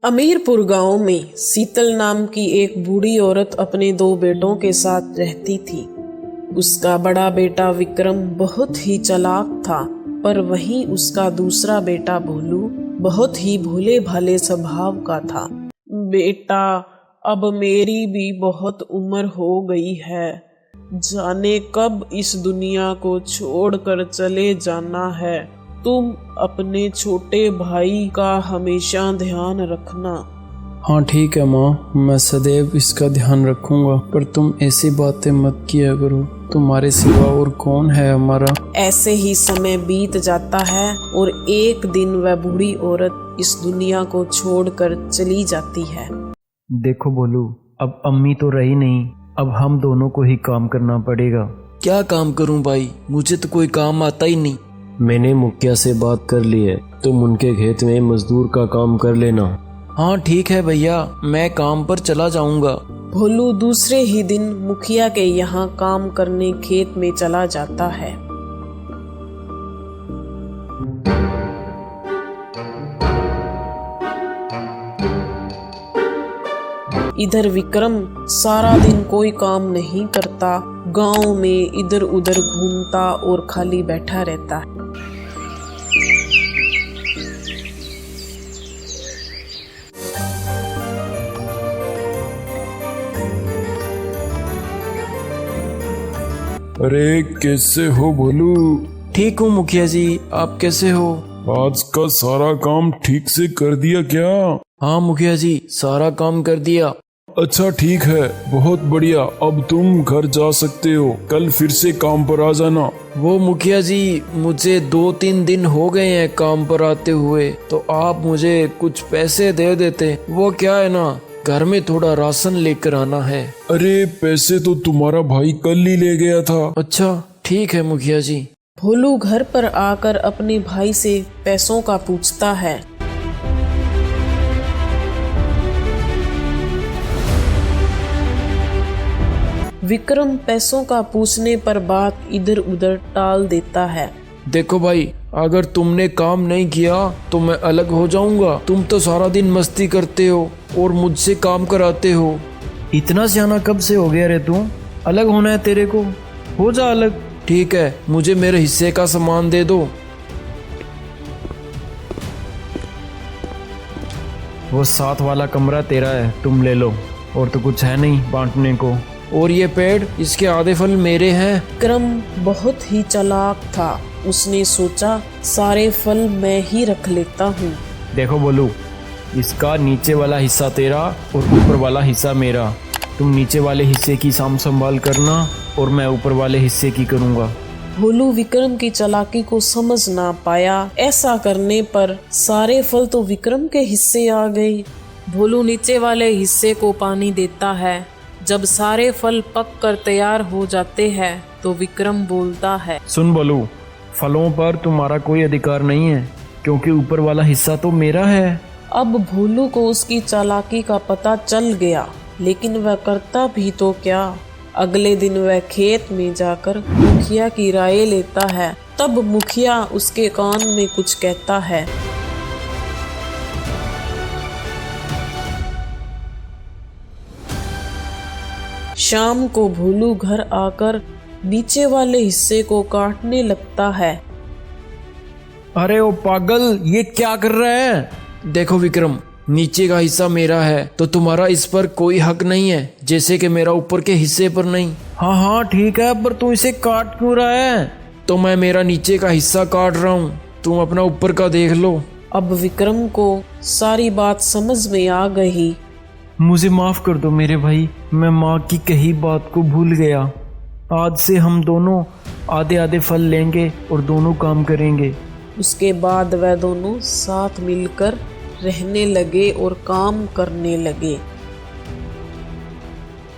अमीरपुर गांव में शीतल नाम की एक बूढ़ी औरत अपने 2 बेटों के साथ रहती थी। उसका बड़ा बेटा विक्रम बहुत ही चालाक था, पर वहीं उसका दूसरा बेटा भोलू बहुत ही भोले भाले स्वभाव का था। बेटा, अब मेरी भी बहुत उम्र हो गई है, जाने कब इस दुनिया को छोड़कर चले जाना है। तुम अपने छोटे भाई का हमेशा ध्यान रखना। हाँ ठीक है माँ, मैं सदैव इसका ध्यान रखूंगा, पर तुम ऐसी बातें मत किया करो। तुम्हारे सिवा और कौन है हमारा। ऐसे ही समय बीत जाता है और एक दिन वह बूढ़ी औरत इस दुनिया को छोड़कर चली जाती है। देखो भोलू, अब अम्मी तो रही नहीं, अब हम दोनों को ही काम करना पड़ेगा। क्या काम करूं भाई, मुझे तो कोई काम आता ही नहीं। मैंने मुखिया से बात कर ली है, तुम उनके खेत में मजदूर का काम कर लेना। हाँ ठीक है भैया, मैं काम पर चला जाऊंगा। भोलू दूसरे ही दिन मुखिया के यहाँ काम करने खेत में चला जाता है। इधर विक्रम सारा दिन कोई काम नहीं करता, गांव में इधर उधर घूमता और खाली बैठा रहता है। अरे कैसे हो भोलू? ठीक हूँ मुखिया जी, आप कैसे हो? आज का सारा काम ठीक से कर दिया क्या? हाँ मुखिया जी, सारा काम कर दिया। अच्छा ठीक है, बहुत बढ़िया। अब तुम घर जा सकते हो, कल फिर से काम पर आ जाना। वो मुखिया जी, मुझे 2-3 दिन हो गए हैं काम पर आते हुए, तो आप मुझे कुछ पैसे दे देते। वो क्या है ना, घर में थोड़ा राशन लेकर आना है। अरे पैसे तो तुम्हारा भाई कल ही ले गया था। अच्छा ठीक है मुखिया जी। भोलू घर पर आकर अपने भाई से पैसों का पूछता है। विक्रम पैसों का पूछने पर बात इधर उधर टाल देता है। देखो भाई, अगर तुमने काम नहीं किया तो मैं अलग हो जाऊंगा। तुम तो सारा दिन मस्ती करते हो और मुझसे काम कराते हो। इतना सियाना कब से हो गया रे तू? अलग होना है तेरे को, हो जा अलग। ठीक है, मुझे मेरे हिस्से का सामान दे दो। वो 7 वाला कमरा तेरा है, तुम ले लो, और तो कुछ है नहीं बांटने को। और ये पेड़, इसके आधे फल मेरे हैं। विक्रम बहुत ही चालाक था, उसने सोचा सारे फल मैं ही रख लेता हूँ। देखो बोलू, इसका नीचे वाला हिस्सा तेरा और ऊपर वाला हिस्सा मेरा। तुम नीचे वाले हिस्से की साम संभाल करना और मैं ऊपर वाले हिस्से की करूँगा। भोलू विक्रम की चालाकी को समझ ना पाया। ऐसा करने पर सारे फल तो विक्रम के हिस्से आ गए। भोलू नीचे वाले हिस्से को पानी देता है। जब सारे फल पक कर तैयार हो जाते हैं तो विक्रम बोलता है, सुन बोलू, फलों पर तुम्हारा कोई अधिकार नहीं है, क्योंकि ऊपर वाला हिस्सा तो मेरा है। अब भोलू को उसकी चालाकी का पता चल गया, लेकिन वह करता भी तो क्या। अगले दिन वह खेत में जाकर मुखिया की राय लेता है। तब मुखिया उसके कान में कुछ कहता है। शाम को भोलू घर आकर नीचे वाले हिस्से को काटने लगता है। अरे ओ पागल, ये क्या कर रहा है? देखो विक्रम, नीचे का हिस्सा मेरा है तो तुम्हारा इस पर कोई हक नहीं है, जैसे कि मेरा ऊपर के हिस्से पर नहीं। हाँ हाँ ठीक है, पर तू इसे काट क्यों रहा है? तो मैं मेरा नीचे का हिस्सा काट रहा हूँ, तुम अपना ऊपर का देख लो। अब विक्रम को सारी बात समझ में आ गई। मुझे माफ कर दो मेरे भाई, मैं माँ की कही बात को भूल गया। आज से हम दोनों आधे आधे फल लेंगे और दोनों काम करेंगे। उसके बाद वह दोनों साथ मिलकर रहने लगे और काम करने लगे।